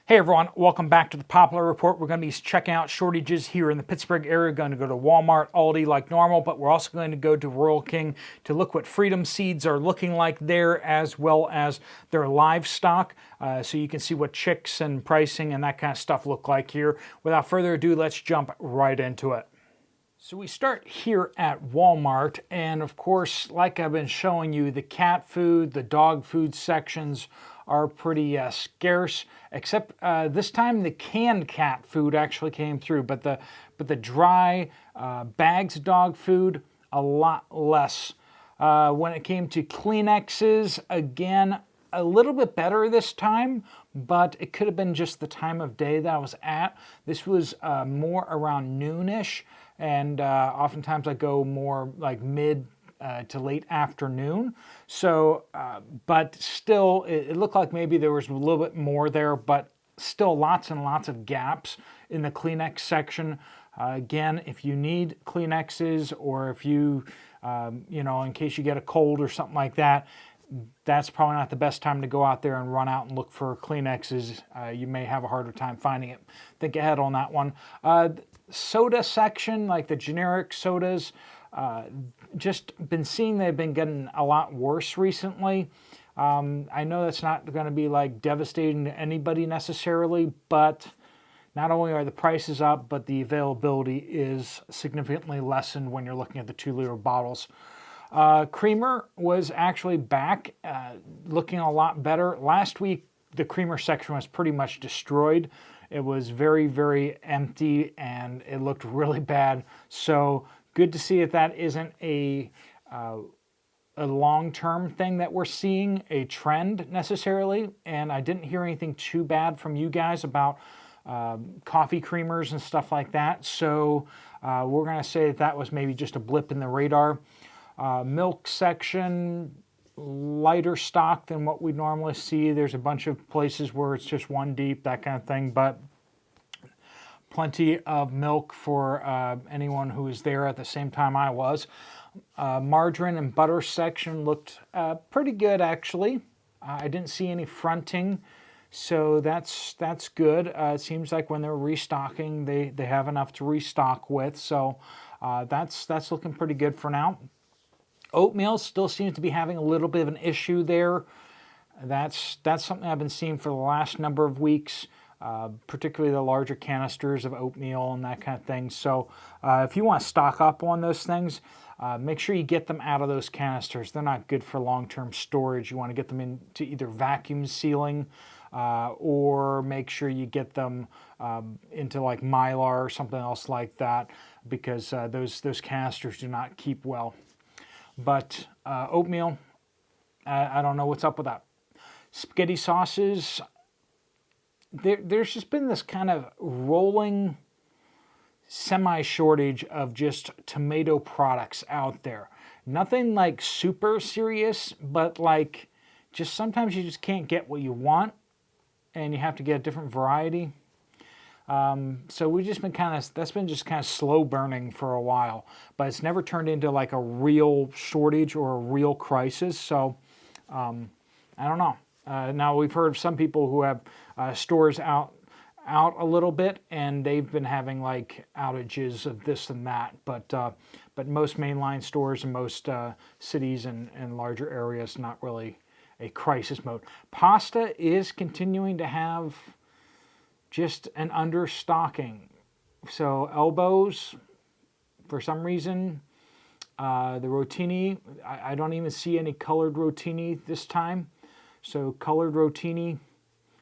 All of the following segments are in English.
Hey everyone, welcome back to the Poplar Report. We're going to be checking out shortages here in the Pittsburgh area. We're going to go to Walmart, Aldi like normal, but we're also going to go to Rural King to look what Freedom seeds are looking like there, as well as their livestock, so you can see what chicks and pricing and that kind of stuff look like here. Without further ado, let's jump right into it. So we start here at Walmart, and of course, like I've been showing you, the cat food, the dog food sections are pretty scarce, except this time the canned cat food actually came through, but the dry bags of dog food, a lot less. When it came to Kleenexes, again, a little bit better this time, but it could have been just the time of day that I was at. This was more around noonish, and oftentimes I go more like mid to late afternoon. So, but still, it looked like maybe there was a little bit more there, but still lots and lots of gaps in the Kleenex section. Again, if you need Kleenexes, or if you, in case you get a cold or something like that, that's probably not the best time to go out there and run out and look for Kleenexes. You may have a harder time finding it. Think ahead on that one. Soda section, like the generic sodas, just been seeing they've been getting a lot worse recently. I know that's not going to be like devastating to anybody necessarily, but not only are the prices up, but the availability is significantly lessened when you're looking at the 2-liter bottles. Creamer was actually back, looking a lot better. Last week, the creamer section was pretty much destroyed. It was very, very empty, and it looked really bad. So good to see that isn't a long-term thing that we're seeing, a trend necessarily. And I didn't hear anything too bad from you guys about coffee creamers and stuff like that. So we're going to say that was maybe just a blip in the radar. Milk section, lighter stock than what we normally see. There's a bunch of places where it's just one deep, that kind of thing, but plenty of milk for anyone who was there at the same time I was. Margarine and butter section looked pretty good, actually. I didn't see any fronting, so that's good. It seems like when they're restocking, they have enough to restock with, so that's looking pretty good for now. Oatmeal still seems to be having a little bit of an issue there. That's something I've been seeing for the last number of weeks, particularly the larger canisters of oatmeal and that kind of thing. So if you want to stock up on those things, make sure you get them out of those canisters. They're not good for long-term storage. You want to get them into either vacuum sealing, or make sure you get them into like Mylar or something else like that, because those canisters do not keep well. But oatmeal, I don't know what's up with that. Spaghetti sauces, there's just been this kind of rolling semi-shortage of just tomato products out there. Nothing like super serious, but like just sometimes you just can't get what you want, and you have to get a different variety. So we've just been that's been just kind of slow burning for a while, but it's never turned into like a real shortage or a real crisis. So I don't know. Now we've heard of some people who have stores out a little bit, and they've been having like outages of this and that. But most mainline stores in most cities and larger areas, not really a crisis mode. Pasta is continuing to have just an understocking. So elbows, for some reason, the rotini, I don't even see any colored rotini this time. So colored rotini,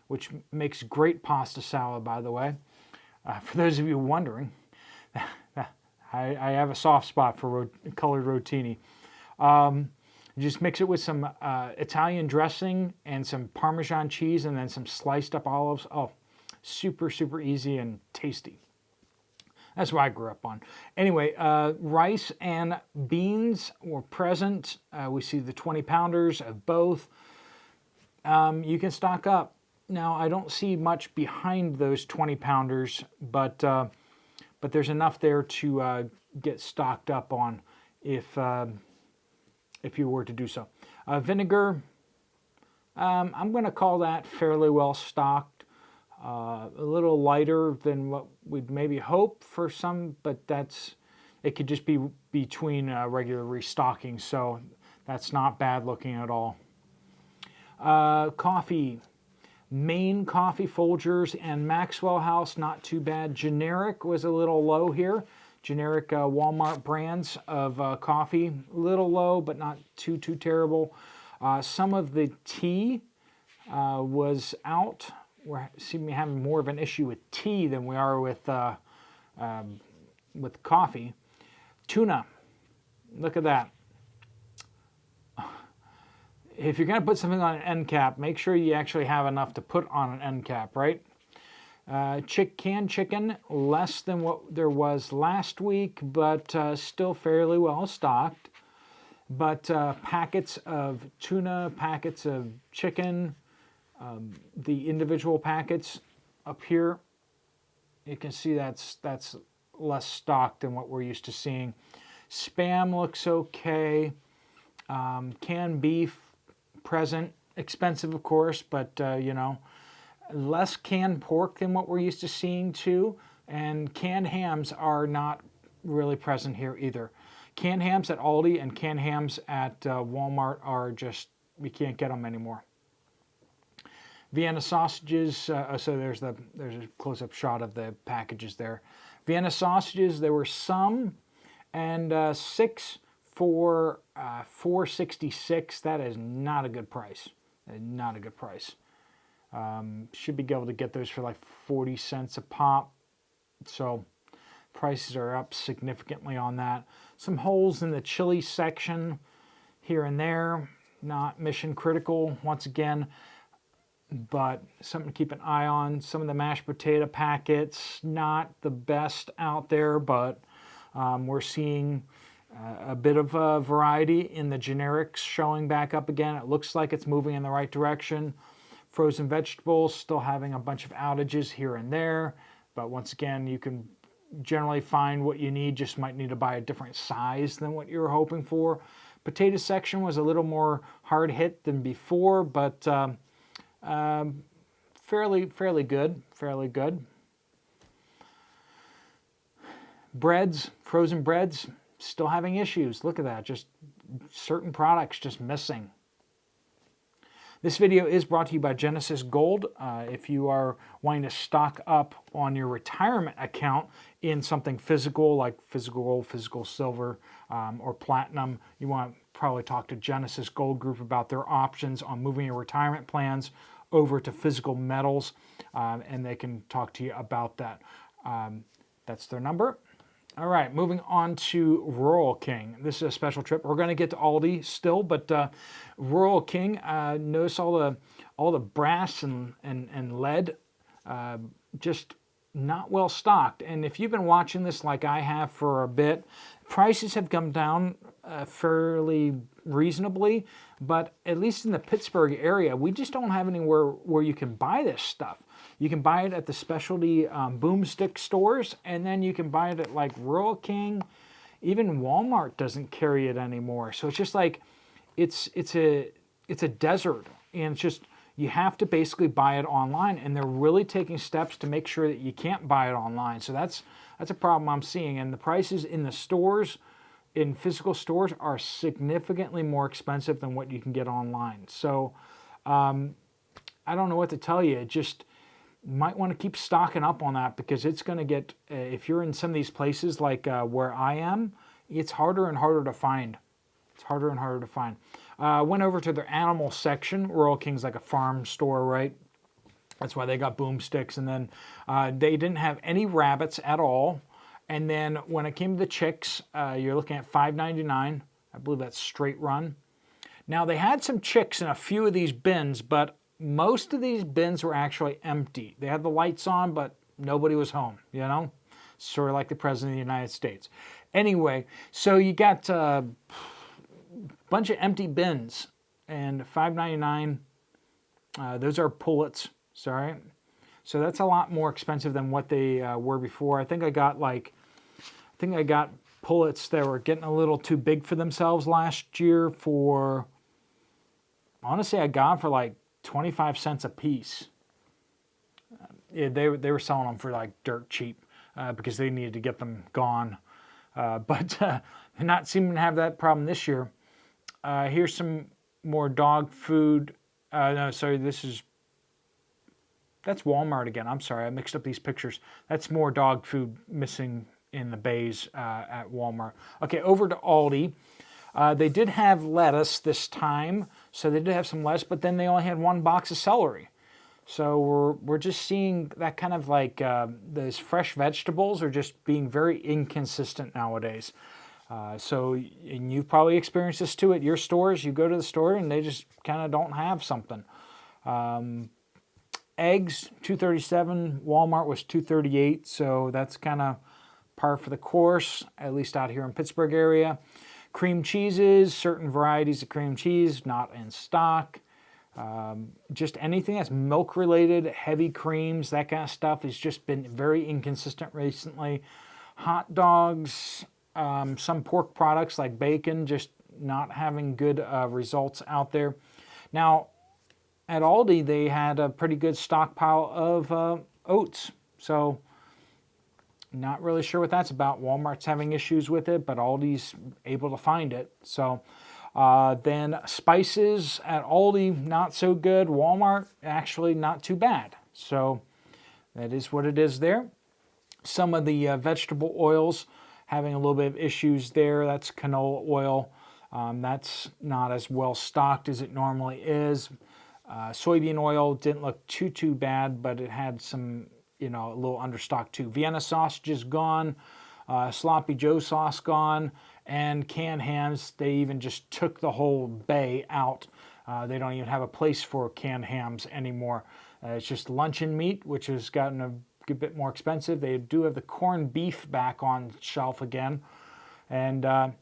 which makes great pasta salad, by the way. For those of you wondering, I have a soft spot for colored rotini. Just mix it with some Italian dressing and some Parmesan cheese, and then some sliced up olives. Oh, super, super easy and tasty. That's what I grew up on. Anyway, rice and beans were present. We see the 20-pounders of both. You can stock up. Now, I don't see much behind those 20-pounders, but there's enough there to get stocked up on if you were to do so. Vinegar, I'm going to call that fairly well stocked. A little lighter than what we'd maybe hope for some, but it could just be between regular restocking, so that's not bad looking at all. Coffee. Maine Coffee, Folgers, and Maxwell House, not too bad. Generic was a little low here. Generic Walmart brands of coffee, a little low, but not too terrible. Some of the tea was out. We seem to be having more of an issue with tea than we are with coffee. Tuna, look at that. If you're going to put something on an end cap, make sure you actually have enough to put on an end cap, right? Canned chicken, less than what there was last week, but still fairly well stocked. But packets of tuna, packets of chicken, the individual packets up here, you can see that's less stocked than what we're used to seeing. Spam looks okay. Canned beef, present, expensive of course, but you know, less canned pork than what we're used to seeing too, and canned hams are not really present here either. Canned hams at Aldi and canned hams at Walmart are just, we can't get them anymore. Vienna sausages, so there's a close-up shot of the packages there. Vienna sausages, there were some, and 6 for $4.66. That is not a good price. Not a good price. Should be able to get those for like 40 cents a pop. So prices are up significantly on that. Some holes in the chili section here and there. Not mission critical once again, but something to keep an eye on. Some of the mashed potato packets, not the best out there, but we're seeing a bit of a variety in the generics showing back up again. It looks like it's moving in the right direction. Frozen vegetables still having a bunch of outages here and there, but once again, you can generally find what you need, just might need to buy a different size than what you were hoping for. Potato section was a little more hard hit than before, but fairly good. Breads, frozen breads, still having issues. Look at that, just certain products just missing. This video is brought to you by Genesis Gold. If you are wanting to stock up on your retirement account in something physical like physical gold, physical silver, or platinum, you want to probably talk to Genesis Gold Group about their options on moving your retirement plans over to physical metals, and they can talk to you about that. That's their number. All right, moving on to Rural King. This is a special trip. We're going to get to Aldi still, but Rural King, notice all the brass and lead, just not well stocked. And if you've been watching this like I have for a bit, prices have come down fairly reasonably, but at least in the Pittsburgh area, we just don't have anywhere where you can buy this stuff. You can buy it at the specialty boomstick stores, and then you can buy it at like Rural King. Even Walmart doesn't carry it anymore. So it's just like, it's a desert, and it's just, you have to basically buy it online, and they're really taking steps to make sure that you can't buy it online. So that's a problem I'm seeing, and the prices in the stores, in physical stores, are significantly more expensive than what you can get online. So I don't know what to tell you. Just might want to keep stocking up on that, because it's going to get, if you're in some of these places like where I am, it's harder and harder to find. It's harder and harder to find. Went over to their animal section. Rural King's like a farm store, right? That's why they got boomsticks. And then they didn't have any rabbits at all. And then when it came to the chicks, you're looking at $5.99. I believe that's straight run. Now they had some chicks in a few of these bins, but most of these bins were actually empty. They had the lights on, but nobody was home, you know? Sort of like the President of the United States. Anyway, so you got a bunch of empty bins, and $5.99, those are pullets, sorry. So that's a lot more expensive than what they were before. I think I got pullets that were getting a little too big for themselves last year for, honestly, I got them for like 25 cents a piece. they were selling them for like dirt cheap because they needed to get them gone. But not seeming to have that problem this year. Here's some more dog food. No, sorry, that's Walmart again. I'm sorry, I mixed up these pictures. That's more dog food missing in the bays at Walmart. Okay, over to Aldi. They did have lettuce this time, so they did have some lettuce, but then they only had one box of celery. So we're just seeing that kind of like those fresh vegetables are just being very inconsistent nowadays. And you've probably experienced this too at your stores. You go to the store and they just kind of don't have something. Eggs, $2.37. Walmart was $2.38, so that's kind of par for the course, at least out here in Pittsburgh area. Cream cheeses, certain varieties of cream cheese, not in stock. Just anything that's milk related, heavy creams, that kind of stuff has just been very inconsistent recently. Hot dogs, some pork products like bacon, just not having good results out there. Now, at Aldi, they had a pretty good stockpile of oats. So, not really sure what that's about. Walmart's having issues with it, but Aldi's able to find it. So, then spices at Aldi, not so good. Walmart, actually not too bad. So, that is what it is there. Some of the vegetable oils having a little bit of issues there. That's canola oil. That's not as well stocked as it normally is. Soybean oil didn't look too bad, but it had some, a little understock too. Vienna sausage is gone, Sloppy Joe sauce gone, and canned hams, they even just took the whole bay out. They don't even have a place for canned hams anymore. It's just luncheon meat, which has gotten a good bit more expensive. They do have the corned beef back on shelf again. And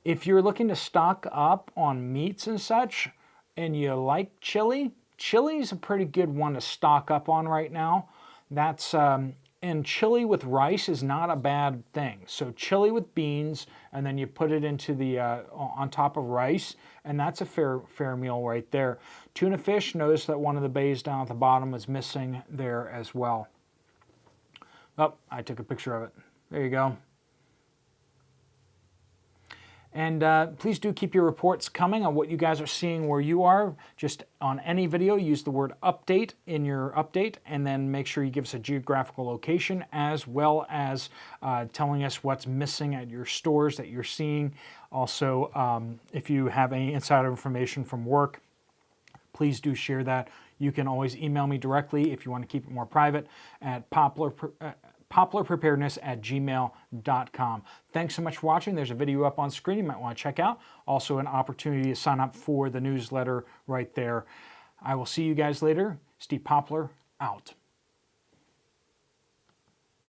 if you're looking to stock up on meats and such, and you like chili, chili's a pretty good one to stock up on right now. That's and chili with rice is not a bad thing. So chili with beans, and then you put it into the on top of rice, and that's a fair meal right there. Tuna fish, notice that one of the bays down at the bottom is missing there as well. Oh, I took a picture of it. There you go. And please do keep your reports coming on what you guys are seeing where you are. Just on any video, use the word update in your update, and then make sure you give us a geographical location as well as telling us what's missing at your stores that you're seeing. Also, if you have any insider information from work, please do share that. You can always email me directly if you want to keep it more private at poplarpreparedness@gmail.com. Thanks so much for watching. There's a video up on screen you might want to check out. Also an opportunity to sign up for the newsletter right there. I will see you guys later. Steve Poplar, out.